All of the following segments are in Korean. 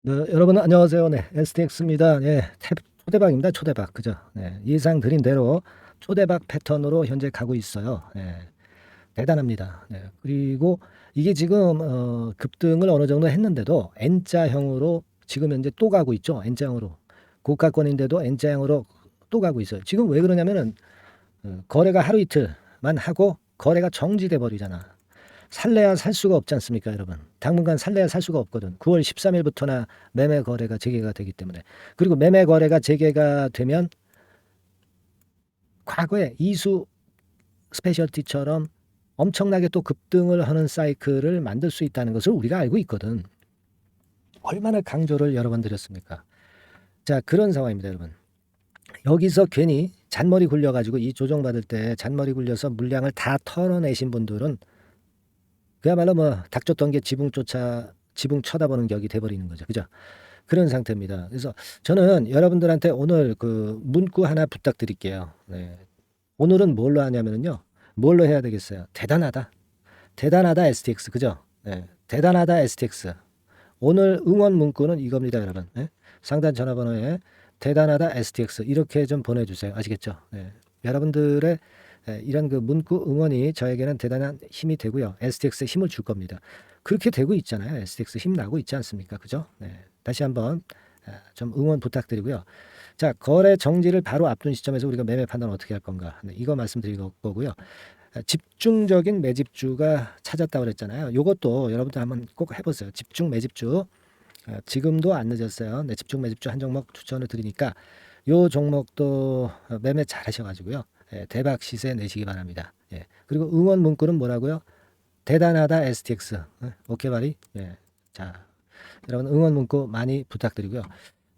네, 여러분 안녕하세요. 네, STX입니다. 네, 초대박입니다. 초대박. 그죠? 네, 예상 드린 대로 초대박 패턴으로 현재 가고 있어요. 네, 대단합니다. 네, 그리고 이게 지금 급등을 어느 정도 했는데도 N자형으로 지금 현재 또 가고 있죠. N자형으로. 고가권인데도 N자형으로 또 가고 있어요. 지금 왜 그러냐면은 거래가 하루 이틀만 하고 거래가 정지돼 버리잖아. 살래야 살 수가 없지 않습니까, 여러분? 당분간 살래야 살 수가 없거든. 9월 13일부터나 매매 거래가 재개가 되기 때문에. 그리고 매매 거래가 재개가 되면 과거에 이수 스페셜티처럼 엄청나게 또 급등을 하는 사이클을 만들 수 있다는 것을 우리가 알고 있거든. 얼마나 강조를 여러 번 드렸습니까? 자, 그런 상황입니다, 여러분. 여기서 괜히 잔머리 굴려가지고 이 조정받을 때 잔머리 굴려서 물량을 다 털어내신 분들은 그야말로 뭐 닥쳤던 게 지붕 쳐다보는 격이 돼버리는 거죠. 그죠? 그런 상태입니다. 그래서 저는 여러분들한테 오늘 그 문구 하나 부탁드릴게요. 네. 오늘은 뭘로 하냐면요. 뭘로 해야 되겠어요? 대단하다. 대단하다 STX. 그죠? 네. 대단하다 STX. 오늘 응원 문구는 이겁니다, 여러분. 네? 상단 전화번호에 대단하다 STX 이렇게 좀 보내주세요. 아시겠죠? 네. 여러분들의 이런 그 문구 응원이 저에게는 대단한 힘이 되고요. STX에 힘을 줄 겁니다. 그렇게 되고 있잖아요. STX 힘 나고 있지 않습니까? 그죠? 네. 다시 한번 좀 응원 부탁드리고요. 자, 거래 정지를 바로 앞둔 시점에서 우리가 매매 판단 어떻게 할 건가? 네, 이거 말씀드릴 거고요. 집중적인 매집주가 찾았다고 그랬잖아요. 이것도 여러분들 한번 꼭 해보세요. 집중 매집주. 지금도 안 늦었어요. 네, 집중 매집주 한 종목 추천을 드리니까 요 종목도 매매 잘 하셔가지고요. 대박 시세 내시기 바랍니다. 예. 그리고 응원 문구는 뭐라고요? 대단하다 STX. 오케이 바리. 예. 자, 여러분 응원 문구 많이 부탁드리고요.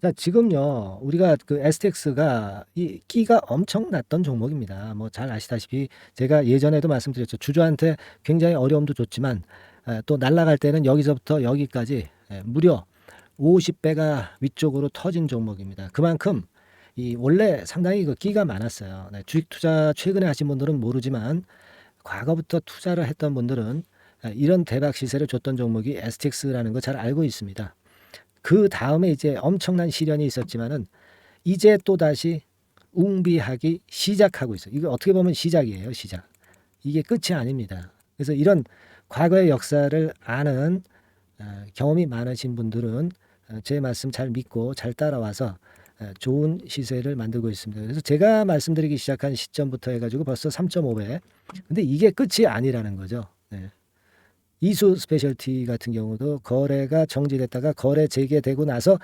자, 지금요, 우리가 그 STX가 이 끼가 엄청 났던 종목입니다. 뭐 잘 아시다시피 제가 예전에도 말씀드렸죠. 주주한테 굉장히 어려움도 줬지만 또 날아갈 때는 여기서부터 여기까지 무려 50배가 위쪽으로 터진 종목입니다. 그만큼 이 원래 상당히 그 끼가 많았어요. 네, 주식 투자 최근에 하신 분들은 모르지만 과거부터 투자를 했던 분들은 이런 대박 시세를 줬던 종목이 STX라는 거 잘 알고 있습니다. 그 다음에 이제 엄청난 시련이 있었지만은 이제 또 다시 웅비하기 시작하고 있어요. 이거 어떻게 보면 시작이에요, 시작. 이게 끝이 아닙니다. 그래서 이런 과거의 역사를 아는 경험이 많으신 분들은 제 말씀 잘 믿고 잘 따라와서 좋은 시세를 만들고 있습니다. 그래서 제가 말씀드리기 시작한 시점부터 해가지고 벌써 3.5배. 근데 이게 끝이 아니라는 거죠. 네. 이수 스페셜티 같은 경우도 거래가 정지됐다가 거래 재개되고 나서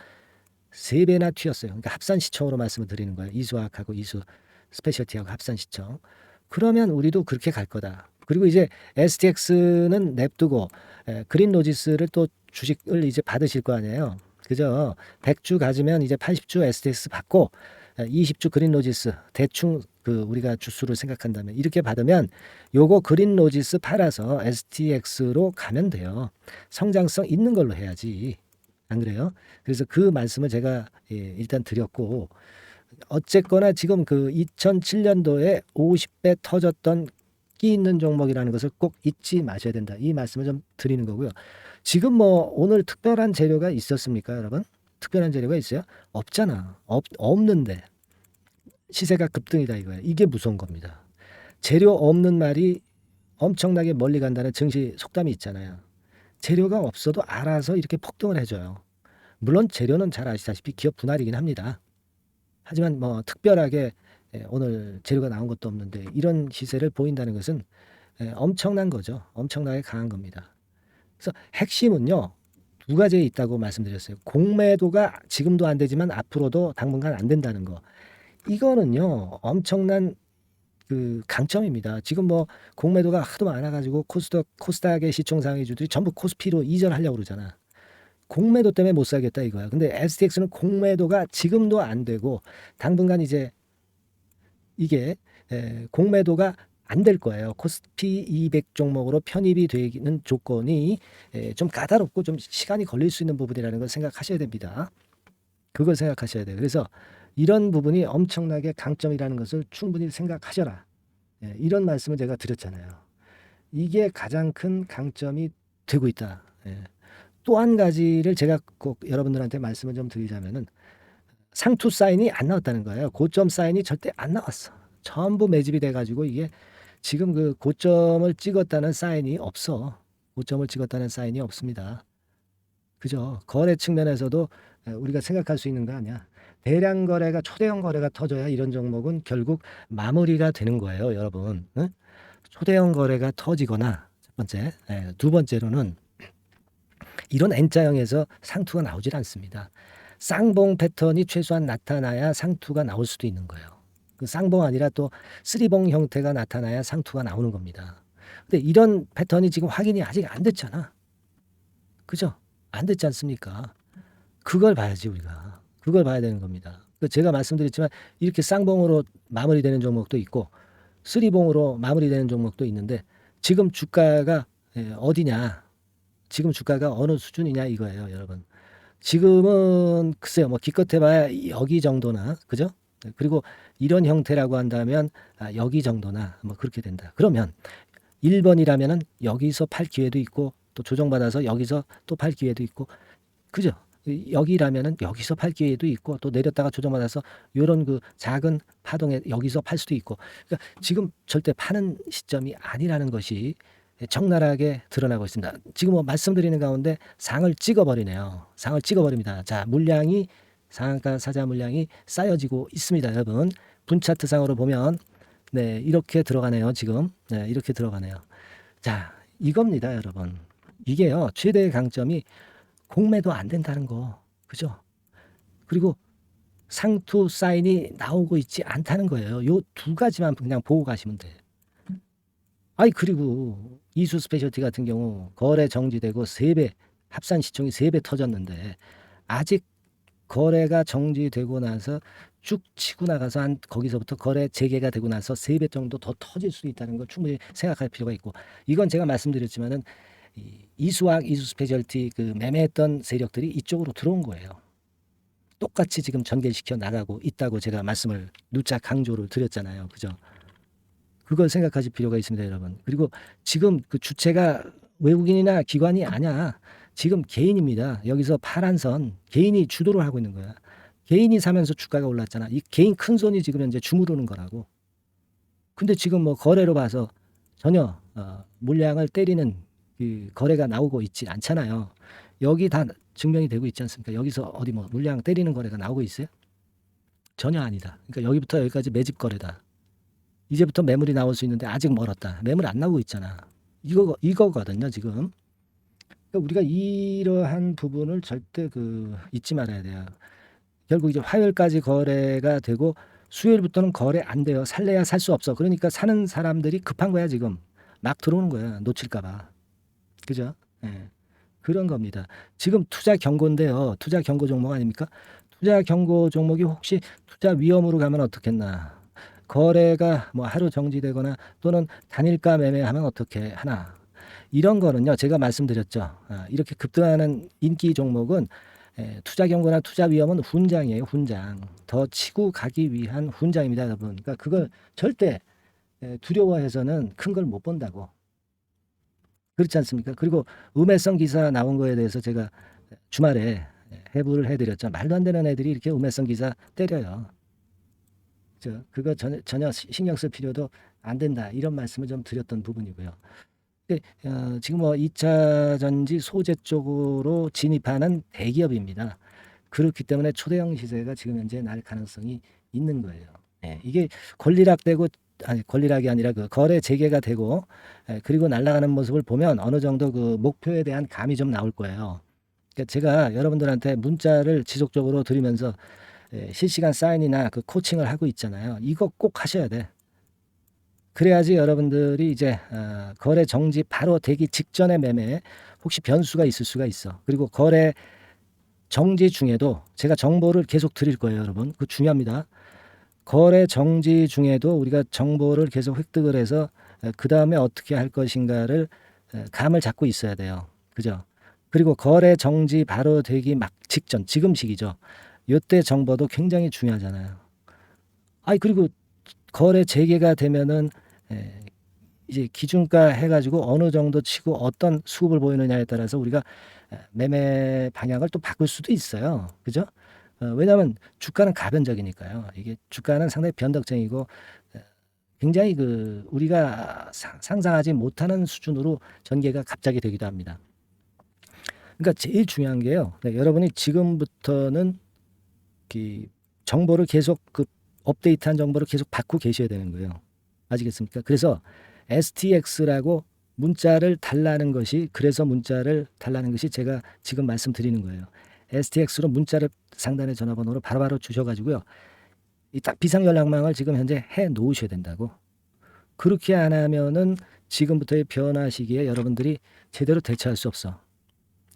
3배나 튀었어요. 그러니까 합산 시청으로 말씀을 드리는 거예요. 이수학하고 이수 스페셜티하고 합산 시청. 그러면 우리도 그렇게 갈 거다. 그리고 이제 STX는 냅두고 그린 로지스를 또 주식을 이제 받으실 거 아니에요. 그죠? 100주 가지면 이제 80주 STX 받고 20주 그린 로지스 대충 그 우리가 주수를 생각한다면 이렇게 받으면 요거 그린 로지스 팔아서 STX로 가면 돼요. 성장성 있는 걸로 해야지. 안 그래요? 그래서 그 말씀을 제가 일단 드렸고 어쨌거나 지금 그 2007년도에 50배 터졌던 끼 있는 종목이라는 것을 꼭 잊지 마셔야 된다. 이 말씀을 좀 드리는 거고요. 지금 뭐 오늘 특별한 재료가 있었습니까, 여러분? 특별한 재료가 있어요? 없잖아. 없는데 시세가 급등이다 이거예요. 이게 무서운 겁니다. 재료 없는 말이 엄청나게 멀리 간다는 증시 속담이 있잖아요. 재료가 없어도 알아서 이렇게 폭등을 해줘요. 물론 재료는 잘 아시다시피 기업 분할이긴 합니다. 하지만 뭐 특별하게 오늘 재료가 나온 것도 없는데 이런 시세를 보인다는 것은 엄청난 거죠. 엄청나게 강한 겁니다. 그래서 핵심은요. 두 가지에 있다고 말씀드렸어요. 공매도가 지금도 안 되지만 앞으로도 당분간 안 된다는 거. 이거는요. 엄청난 그 강점입니다. 지금 뭐 공매도가 하도 많아가지고 코스닥의 시총상위주들이 전부 코스피로 이전하려고 그러잖아. 공매도 때문에 못 살겠다 이거야. 근데 STX는 공매도가 지금도 안 되고 당분간 이제 이게 공매도가 안 될 거예요. 코스피 200 종목으로 편입이 되는 조건이 좀 까다롭고 좀 시간이 걸릴 수 있는 부분이라는 걸 생각하셔야 됩니다. 그걸 생각하셔야 돼요. 그래서 이런 부분이 엄청나게 강점이라는 것을 충분히 생각하셔라. 이런 말씀을 제가 드렸잖아요. 이게 가장 큰 강점이 되고 있다. 또 한 가지를 제가 꼭 여러분들한테 말씀을 좀 드리자면은 상투 사인이 안 나왔다는 거예요. 고점 사인이 절대 안 나왔어. 전부 매집이 돼가지고 이게 지금 그 고점을 찍었다는 사인이 없어. 고점을 찍었다는 사인이 없습니다. 그죠? 거래 측면에서도 우리가 생각할 수 있는 거 아니야. 대량 거래가 초대형 거래가 터져야 이런 종목은 결국 마무리가 되는 거예요, 여러분. 응? 초대형 거래가 터지거나 첫 번째, 두 번째로는 이런 N자형에서 상투가 나오질 않습니다. 쌍봉 패턴이 최소한 나타나야 상투가 나올 수도 있는 거예요. 그 쌍봉 아니라 또 쓰리봉 형태가 나타나야 상투가 나오는 겁니다. 근데 이런 패턴이 지금 확인이 아직 안 됐잖아. 그죠? 안 됐지 않습니까? 그걸 봐야지 우리가. 그걸 봐야 되는 겁니다. 제가 말씀드렸지만 이렇게 쌍봉으로 마무리되는 종목도 있고 쓰리봉으로 마무리되는 종목도 있는데 지금 주가가 어디냐? 지금 주가가 어느 수준이냐 이거예요, 여러분. 지금은 글쎄요, 뭐 기껏 해봐야 여기 정도나, 그죠? 그리고 이런 형태라고 한다면 여기 정도나 뭐 그렇게 된다. 그러면 1번이라면은 여기서 팔 기회도 있고 또 조정받아서 여기서 또 팔 기회도 있고, 그죠? 여기라면은 여기서 팔 기회도 있고 또 내렸다가 조정받아서 요런 그 작은 파동에 여기서 팔 수도 있고, 그러니까 지금 절대 파는 시점이 아니라는 것이 적나라하게 드러나고 있습니다. 지금 뭐 말씀드리는 가운데 상을 찍어버리네요. 상을 찍어버립니다. 자, 물량이 상한가 사자 물량이 쌓여지고 있습니다, 여러분. 분차트상으로 보면 네, 이렇게 들어가네요. 지금 네, 이렇게 들어가네요. 자, 이겁니다, 여러분. 이게요, 최대의 강점이 공매도 안 된다는 거, 그죠? 그리고 상투 사인이 나오고 있지 않다는 거예요. 요 두 가지만 그냥 보고 가시면 돼요. 아이, 그리고 이수 스페셜티 같은 경우 거래 정지되고 3배 합산 시총이 3배 터졌는데 아직 거래가 정지되고 나서 쭉 치고 나가서 한 거기서부터 거래 재개가 되고 나서 3배 정도 더 터질 수 있다는 걸 충분히 생각할 필요가 있고, 이건 제가 말씀드렸지만은 이수학 이수 스페셜티 그 매매했던 세력들이 이쪽으로 들어온 거예요. 똑같이 지금 전개시켜 나가고 있다고 제가 말씀을 누차 강조를 드렸잖아요. 그죠? 그걸 생각하실 필요가 있습니다, 여러분. 그리고 지금 그 주체가 외국인이나 기관이 아니야. 지금 개인입니다. 여기서 파란 선, 개인이 주도를 하고 있는 거야. 개인이 사면서 주가가 올랐잖아. 이 개인 큰 손이 지금 현재 주무르는 거라고. 근데 지금 뭐 거래로 봐서 전혀 물량을 때리는 그 거래가 나오고 있지 않잖아요. 여기 다 증명이 되고 있지 않습니까? 여기서 어디 뭐 물량 때리는 거래가 나오고 있어요? 전혀 아니다. 그러니까 여기부터 여기까지 매집 거래다. 이제부터 매물이 나올 수 있는데 아직 멀었다. 매물 안 나오고 있잖아. 이거거든요, 지금. 그러니까 우리가 이러한 부분을 절대 잊지 말아야 돼요. 결국 이제 화요일까지 거래가 되고 수요일부터는 거래 안 돼요. 살래야 살 수 없어. 그러니까 사는 사람들이 급한 거야, 지금. 막 들어오는 거야. 놓칠까봐. 그죠? 예. 그런 겁니다. 지금 투자 경고인데요. 투자 경고 종목 아닙니까? 투자 경고 종목이 혹시 투자 위험으로 가면 어떻겠나? 거래가 뭐 하루 정지되거나 또는 단일가 매매하면 어떻게 하나? 이런 거는요, 제가 말씀드렸죠. 이렇게 급등하는 인기 종목은 투자 경고나 투자 위험은 훈장이에요, 훈장. 더 치고 가기 위한 훈장입니다, 여러분. 그러니까 그걸 절대 두려워해서는 큰 걸 못 본다고. 그렇지 않습니까? 그리고 음해성 기사 나온 거에 대해서 제가 주말에 해부를 해드렸죠. 말도 안 되는 애들이 이렇게 음해성 기사 때려요. 그거 전혀 신경 쓸 필요도 안 된다. 이런 말씀을 좀 드렸던 부분이고요. 지금 뭐 2차 전지 소재 쪽으로 진입하는 대기업입니다. 그렇기 때문에 초대형 시세가 지금 현재 날 가능성이 있는 거예요. 이게 권리락되고, 아니 권리락이 아니라 그 거래 재개가 되고 그리고 날아가는 모습을 보면 어느 정도 그 목표에 대한 감이 좀 나올 거예요. 그러니까 제가 여러분들한테 문자를 지속적으로 드리면서 실시간 사인이나 그 코칭을 하고 있잖아요. 이거 꼭 하셔야 돼. 그래야지 여러분들이 이제 거래 정지 바로 되기 직전의 매매에 혹시 변수가 있을 수가 있어. 그리고 거래 정지 중에도 제가 정보를 계속 드릴 거예요, 여러분. 그거 중요합니다. 거래 정지 중에도 우리가 정보를 계속 획득을 해서 그 다음에 어떻게 할 것인가를 감을 잡고 있어야 돼요. 그죠? 그리고 거래 정지 바로 되기 막 직전, 지금 시기죠. 이때 정보도 굉장히 중요하잖아요. 그리고 거래 재개가 되면은 이제 기준가 해가지고 어느 정도 치고 어떤 수급을 보이느냐에 따라서 우리가 매매 방향을 또 바꿀 수도 있어요. 그죠? 왜냐하면 주가는 가변적이니까요. 이게 주가는 상당히 변덕쟁이고 굉장히 우리가 상상하지 못하는 수준으로 전개가 갑자기 되기도 합니다. 그러니까 제일 중요한 게요. 여러분이 지금부터는 정보를 계속 업데이트한 정보를 계속 받고 계셔야 되는 거예요. 아시겠습니까? 그래서 STX라고 문자를 달라는 것이 제가 지금 말씀드리는 거예요. STX로 문자를 상단의 전화번호로 바로바로 주셔가지고요. 이 딱 비상연락망을 지금 현재 해 놓으셔야 된다고. 그렇게 안 하면은 지금부터의 변화 시기에 여러분들이 제대로 대처할 수 없어.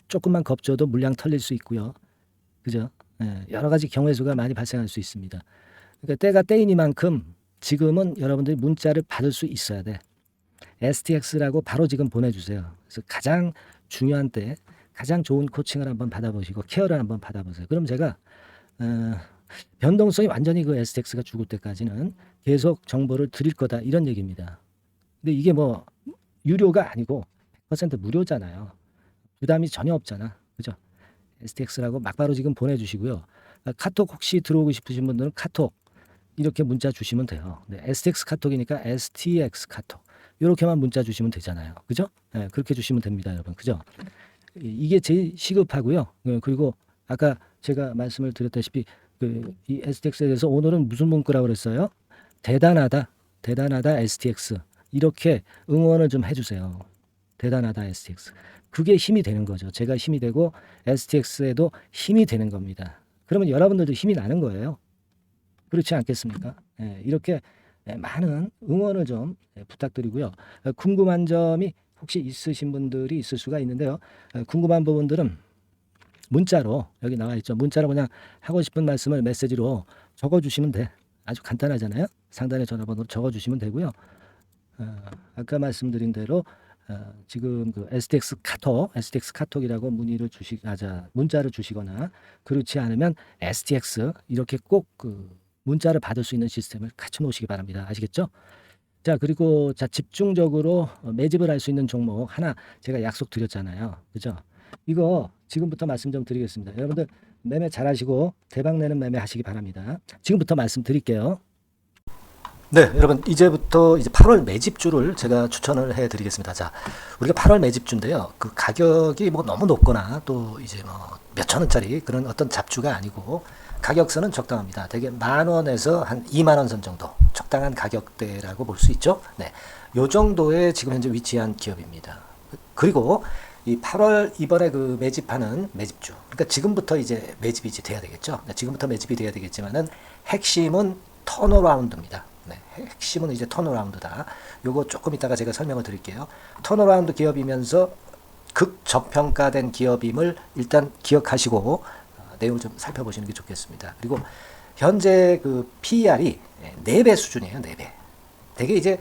조금만 겁줘도 물량 털릴 수 있고요. 그죠? 여러 가지 경우의 수가 많이 발생할 수 있습니다. 그러니까 때가 때이니만큼 지금은 여러분들이 문자를 받을 수 있어야 돼. STX라고 바로 지금 보내주세요. 그래서 가장 중요한 때 가장 좋은 코칭을 한번 받아보시고 케어를 한번 받아보세요. 그럼 제가 변동성이 완전히 STX가 죽을 때까지는 계속 정보를 드릴 거다 이런 얘기입니다. 근데 이게 뭐 유료가 아니고 100% 무료잖아요. 부담이 전혀 없잖아. 그죠? STX라고 막바로 지금 보내주시고요. 카톡 혹시 들어오고 싶으신 분들은 카톡 이렇게 문자 주시면 돼요. 네, STX 카톡이니까 STX 카톡 이렇게만 문자 주시면 되잖아요. 그죠? 네, 그렇게 주시면 됩니다, 여러분. 그죠? 이게 제일 시급하고요. 그리고 아까 제가 말씀을 드렸다시피 이 STX에 대해서 오늘은 무슨 문구라고 그랬어요? 대단하다 STX 이렇게 응원을 좀 해주세요. 대단하다 STX. 그게 힘이 되는 거죠. 제가 힘이 되고 STX에도 힘이 되는 겁니다. 그러면 여러분들도 힘이 나는 거예요. 그렇지 않겠습니까? 이렇게 많은 응원을 좀 부탁드리고요. 궁금한 점이 혹시 있으신 분들이 있을 수가 있는데요. 궁금한 부분들은 문자로 여기 나와 있죠. 문자로 그냥 하고 싶은 말씀을 메시지로 적어주시면 돼. 아주 간단하잖아요. 상단의 전화번호로 적어주시면 되고요. 아까 말씀드린 대로 지금 STX 카톡이라고 문자를 주시거나 그렇지 않으면 STX 이렇게 꼭 문자를 받을 수 있는 시스템을 갖춰 놓으시기 바랍니다. 아시겠죠? 자, 그리고 집중적으로 매집을 할 수 있는 종목 하나 제가 약속드렸잖아요. 그죠? 이거 지금부터 말씀 좀 드리겠습니다. 여러분들 매매 잘하시고 대박내는 매매 하시기 바랍니다. 지금부터 말씀드릴게요. 네, 여러분 이제부터 8월 매집주를 제가 추천을 해드리겠습니다. 자, 우리가 8월 매집주인데요. 그 가격이 뭐 너무 높거나 또 이제 뭐 몇천 원짜리 그런 어떤 잡주가 아니고 가격선은 적당합니다. 대개 10,000원에서 한 20,000원 선 정도 적당한 가격대라고 볼 수 있죠. 네, 요 정도에 지금 현재 위치한 기업입니다. 그리고 이 8월 이번에 매집하는 매집주. 그러니까 지금부터 이제 매집이 돼야 되겠죠. 네, 지금부터 매집이 돼야 되겠지만은 핵심은 턴어라운드입니다. 네, 핵심은 이제 턴어라운드다. 요거 조금 이따가 제가 설명을 드릴게요. 턴어라운드 기업이면서 극저평가된 기업임을 일단 기억하시고 내용을 좀 살펴보시는 게 좋겠습니다. 그리고 현재 PER이 4배 수준이에요. 4배. 되게 이제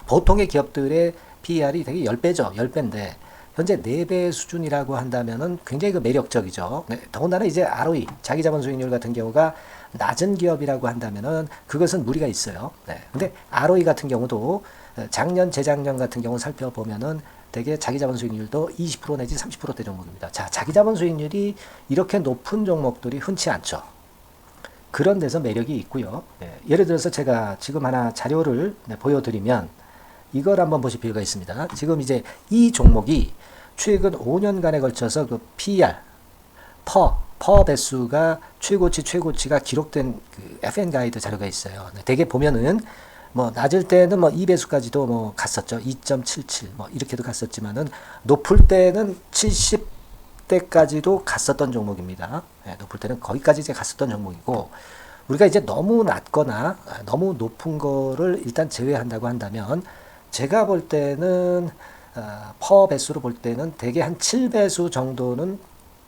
보통의 기업들의 PER이 되게 10배죠. 10배인데 현재 4배 수준이라고 한다면은 굉장히 매력적이죠. 네, 더군다나 이제 ROE, 자기자본 수익률 같은 경우가 낮은 기업이라고 한다면은 그것은 무리가 있어요. 네. 근데 ROE 같은 경우도 작년, 재작년 같은 경우 살펴보면은 되게 자기자본 수익률도 20% 내지 30%대 종목입니다. 자, 자기자본 수익률이 이렇게 높은 종목들이 흔치 않죠. 그런 데서 매력이 있고요. 네. 예를 들어서 제가 지금 하나 자료를 보여드리면 이걸 한번 보실 필요가 있습니다. 지금 이제 이 종목이 최근 5년간에 걸쳐서 PER, 퍼 배수가 최고치가 기록된 FN 가이드 자료가 있어요. 대개 보면은 뭐 낮을 때는 뭐 2배수까지도 뭐 갔었죠. 2.77 뭐 이렇게도 갔었지만은 높을 때는 70대까지도 갔었던 종목입니다. 네, 높을 때는 거기까지 이제 갔었던 종목이고 우리가 이제 너무 낮거나 너무 높은 거를 일단 제외한다고 한다면 제가 볼 때는 퍼 배수로 볼 때는 대개 한 7배수 정도는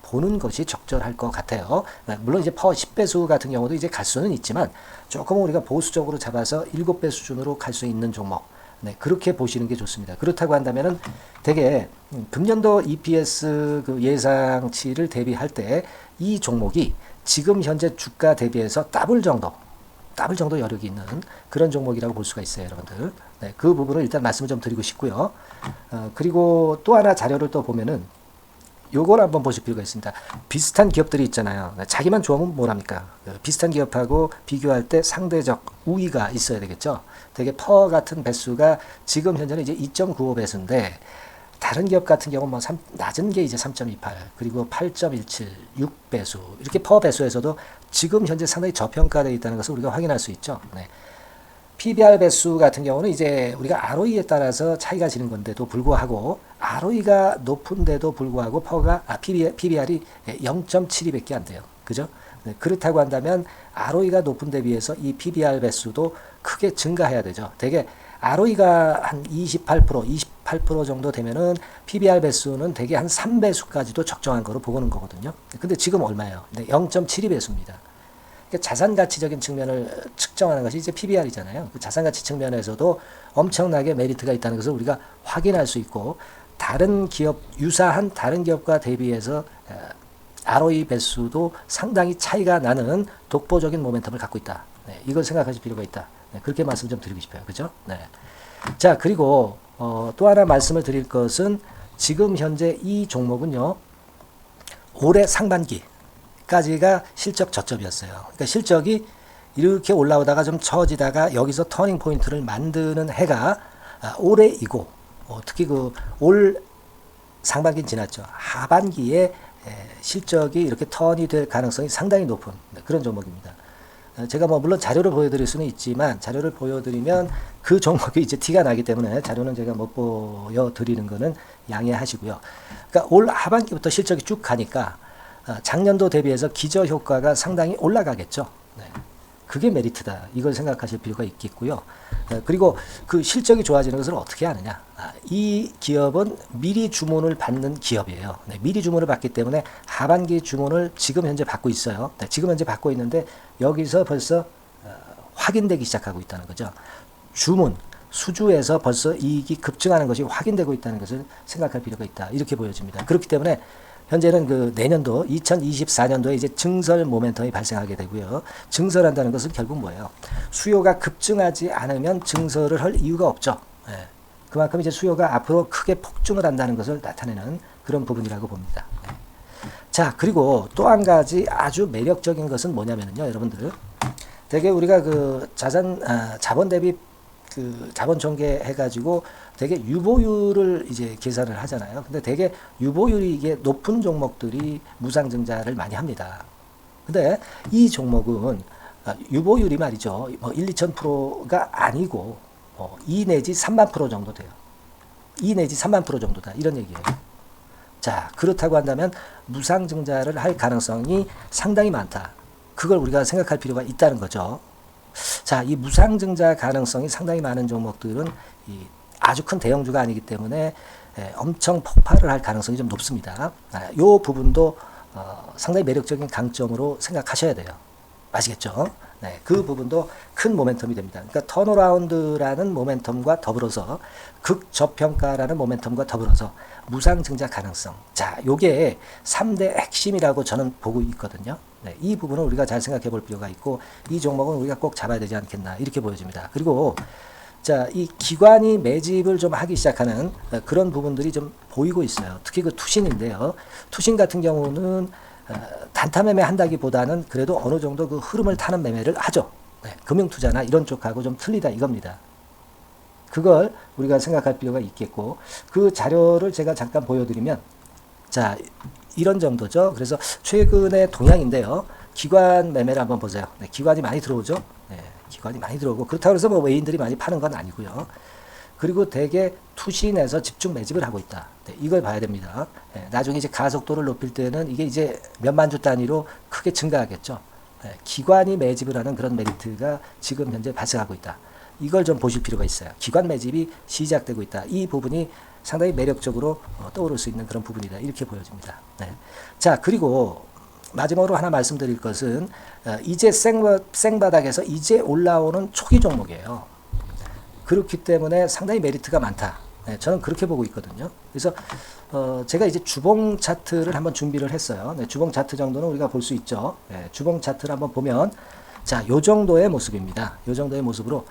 보는 것이 적절할 것 같아요. 물론 이제 퍼 10배수 같은 경우도 이제 갈 수는 있지만 조금 우리가 보수적으로 잡아서 7배 수준으로 갈 수 있는 종목. 네, 그렇게 보시는 게 좋습니다. 그렇다고 한다면은 되게 금년도 EPS 예상치를 대비할 때 이 종목이 지금 현재 주가 대비해서 더블 정도 더블 정도 여력이 있는 그런 종목이라고 볼 수가 있어요, 여러분들. 네, 그 부분을 일단 말씀을 좀 드리고 싶고요. 그리고 또 하나 자료를 또 보면은 요걸 한번 보실 필요가 있습니다. 비슷한 기업들이 있잖아요. 자기만 좋으면 뭐랍니까? 비슷한 기업하고 비교할 때 상대적 우위가 있어야 되겠죠. 되게 퍼 같은 배수가 지금 현재는 이제 2.95 배수인데 다른 기업 같은 경우는 뭐 낮은 게 이제 3.28 그리고 8.17, 6배수 이렇게 퍼 배수에서도 지금 현재 상당히 저평가되어 있다는 것을 우리가 확인할 수 있죠. 네. PBR 배수 같은 경우는 이제 우리가 ROE에 따라서 차이가 지는 건데도 불구하고 ROE가 높은데도 불구하고 PBR이 0.72밖에 안 돼요. 그죠? 네, 그렇다고 한다면 ROE가 높은 데 비해서 이 PBR 배수도 크게 증가해야 되죠. 되게 ROE가 한 28%, 28% 정도 되면은 PBR 배수는 되게 한 3배수까지도 적정한 거로 보고는 거거든요. 근데 지금 얼마예요? 네, 0.72배수입니다. 자산 가치적인 측면을 측정하는 것이 이제 PBR이잖아요. 그 자산 가치 측면에서도 엄청나게 메리트가 있다는 것을 우리가 확인할 수 있고 다른 기업 유사한 다른 기업과 대비해서 ROE 배수도 상당히 차이가 나는 독보적인 모멘텀을 갖고 있다. 네, 이걸 생각하실 필요가 있다. 네, 그렇게 말씀 좀 드리고 싶어요. 그죠? 네. 자, 그리고 또 하나 말씀을 드릴 것은 지금 현재 이 종목은요. 올해 상반기까지가 실적 저점이었어요. 그러니까 실적이 이렇게 올라오다가 좀 처지다가 여기서 터닝 포인트를 만드는 해가 올해이고 특히 그 올 상반기는 지났죠. 하반기에 실적이 이렇게 턴이 될 가능성이 상당히 높은 그런 종목입니다. 제가 뭐 물론 자료를 보여드릴 수는 있지만 자료를 보여드리면 그 종목이 이제 티가 나기 때문에 자료는 제가 못 보여드리는 거는 양해하시고요. 그러니까 올 하반기부터 실적이 쭉 가니까 작년도 대비해서 기저 효과가 상당히 올라가겠죠. 네. 그게 메리트다. 이걸 생각하실 필요가 있겠고요. 그리고 그 실적이 좋아지는 것을 어떻게 하느냐. 이 기업은 미리 주문을 받는 기업이에요. 네, 미리 주문을 받기 때문에 하반기 주문을 지금 현재 받고 있어요. 네, 지금 현재 받고 있는데 여기서 벌써 확인되기 시작하고 있다는 거죠. 주문, 수주에서 벌써 이익이 급증하는 것이 확인되고 있다는 것을 생각할 필요가 있다. 이렇게 보여집니다. 그렇기 때문에 현재는 그 내년도 2024년도에 이제 증설 모멘텀이 발생하게 되고요. 증설한다는 것은 결국 뭐예요? 수요가 급증하지 않으면 증설을 할 이유가 없죠. 예. 그만큼 이제 수요가 앞으로 크게 폭증을 한다는 것을 나타내는 그런 부분이라고 봅니다. 예. 자, 그리고 또 한 가지 아주 매력적인 것은 뭐냐면요, 여러분들. 되게 우리가 그 자본 대비 그 자본 전개해가지고 되게 유보율을 이제 계산을 하잖아요. 근데 되게 유보율이 이게 높은 종목들이 무상증자를 많이 합니다. 근데 이 종목은 유보율이 말이죠. 뭐 1, 2,000%가 아니고 2 내지 3만 프로 정도 돼요. 2 내지 3만 프로 정도다. 이런 얘기예요. 자, 그렇다고 한다면 무상증자를 할 가능성이 상당히 많다. 그걸 우리가 생각할 필요가 있다는 거죠. 자, 이 무상증자 가능성이 상당히 많은 종목들은 아주 큰 대형주가 아니기 때문에 엄청 폭발을 할 가능성이 좀 높습니다. 이 부분도 상당히 매력적인 강점으로 생각하셔야 돼요. 아시겠죠? 네, 그 부분도 큰 모멘텀이 됩니다. 그러니까 턴어라운드라는 모멘텀과 더불어서 극저평가라는 모멘텀과 더불어서 무상증자 가능성. 자, 요게 3대 핵심이라고 저는 보고 있거든요. 네, 이 부분은 우리가 잘 생각해 볼 필요가 있고 이 종목은 우리가 꼭 잡아야 되지 않겠나 이렇게 보여집니다. 그리고 자, 이 기관이 매집을 좀 하기 시작하는 그런 부분들이 좀 보이고 있어요. 특히 그 투신인데요. 투신 같은 경우는 단타 매매 한다기보다는 그래도 어느 정도 그 흐름을 타는 매매를 하죠. 네, 금융투자나 이런 쪽하고 좀 틀리다 이겁니다. 그걸 우리가 생각할 필요가 있겠고 그 자료를 제가 잠깐 보여드리면 자, 이런 정도죠. 그래서 최근의 동향인데요. 기관 매매를 한번 보세요. 네, 기관이 많이 들어오죠. 네, 기관이 많이 들어오고 그렇다고 해서 뭐 외인들이 많이 파는 건 아니고요. 그리고 대개 투신에서 집중 매집을 하고 있다. 네, 이걸 봐야 됩니다. 네, 나중에 이제 가속도를 높일 때는 이게 이제 몇만 주 단위로 크게 증가하겠죠. 네, 기관이 매집을 하는 그런 메리트가 지금 현재 발생하고 있다. 이걸 좀 보실 필요가 있어요. 기관 매집이 시작되고 있다. 이 부분이 상당히 매력적으로 떠오를 수 있는 그런 부분이다. 이렇게 보여집니다. 네. 자, 그리고 마지막으로 하나 말씀드릴 것은 이제 생바닥에서 이제 올라오는 초기 종목이에요. 그렇기 때문에 상당히 메리트가 많다. 네, 저는 그렇게 보고 있거든요. 그래서 제가 이제 주봉 차트를 한번 준비를 했어요. 네, 주봉 차트 정도는 우리가 볼 수 있죠. 네, 주봉 차트를 한번 보면 자, 요 정도의 모습입니다. 요 정도의 모습으로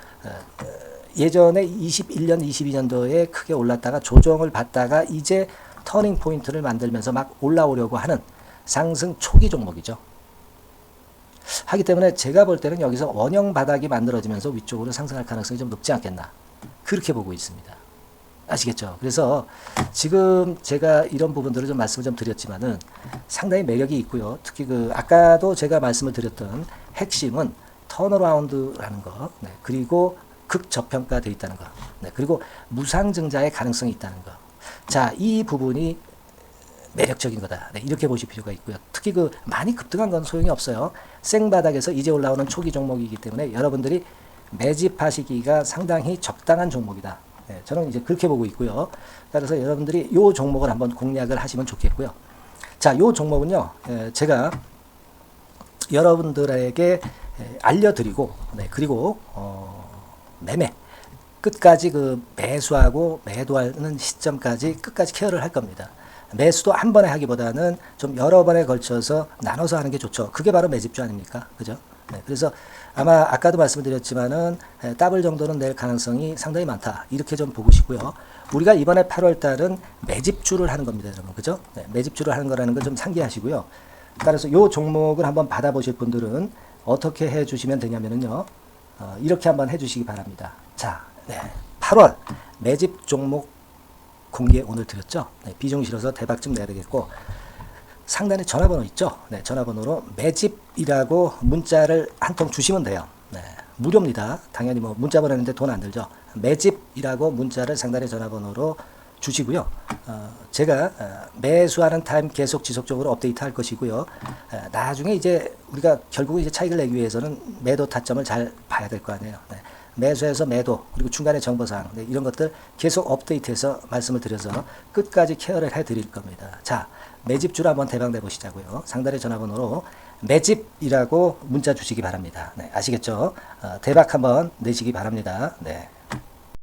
예전에 21년, 22년도에 크게 올랐다가 조정을 받다가 이제 터닝 포인트를 만들면서 막 올라오려고 하는 상승 초기 종목이죠. 하기 때문에 제가 볼 때는 여기서 원형 바닥이 만들어지면서 위쪽으로 상승할 가능성이 좀 높지 않겠나, 그렇게 보고 있습니다. 아시겠죠? 그래서 지금 제가 이런 부분들을 좀 말씀을 좀 드렸지만은 상당히 매력이 있고요. 특히 그 아까도 제가 말씀을 드렸던 핵심은 턴어라운드라는 거, 네, 그리고 극저평가되어 있다는 거, 네, 그리고 무상증자의 가능성이 있다는 거. 자, 이 부분이 매력적인 거다, 네, 이렇게 보실 필요가 있고요. 특히 그 많이 급등한 건 소용이 없어요. 생바닥에서 이제 올라오는 초기 종목이기 때문에 여러분들이 매집하시기가 상당히 적당한 종목이다. 네, 저는 이제 그렇게 보고 있고요. 따라서 여러분들이 이 종목을 한번 공략을 하시면 좋겠고요. 자, 이 종목은요, 제가 여러분들에게 알려드리고, 네, 그리고 매매 끝까지 그 매수하고 매도하는 시점까지 끝까지 케어를 할 겁니다. 매수도 한 번에 하기보다는 좀 여러 번에 걸쳐서 나눠서 하는 게 좋죠. 그게 바로 매집주 아닙니까? 그죠? 네, 그래서 아마 아까도 말씀드렸지만은 더블 정도는 낼 가능성이 상당히 많다, 이렇게 좀 보시고요. 우리가 이번에 8월 달은 매집주를 하는 겁니다, 여러분. 그죠? 네, 매집주를 하는 거라는 걸 좀 상기하시고요. 따라서 이 종목을 한번 받아보실 분들은 어떻게 해 주시면 되냐면요, 이렇게 한번 해 주시기 바랍니다. 자, 네, 8월 매집 종목 공개 오늘 드렸죠. 네, 비중 실어서 대박 좀 내야 되겠고, 상단에 전화번호 있죠. 네, 전화번호로 매집이라고 문자를 한 통 주시면 돼요. 네, 무료입니다. 당연히 뭐 문자 보내는데 돈 안 들죠. 매집이라고 문자를 상단의 전화번호로 주시고요. 제가 매수하는 타임 계속 지속적으로 업데이트 할 것이고요. 나중에 이제 우리가 결국은 이제 차익을 내기 위해서는 매도 타점을 잘 봐야 될 거 아니에요. 네. 매수해서 매도, 그리고 중간에 정보사항, 네, 이런 것들 계속 업데이트해서 말씀을 드려서 끝까지 케어를 해드릴 겁니다. 자, 매집주로 한번 대박 내보시자고요. 상단의 전화번호로 매집이라고 문자 주시기 바랍니다. 네, 아시겠죠? 대박 한번 내시기 바랍니다. 네.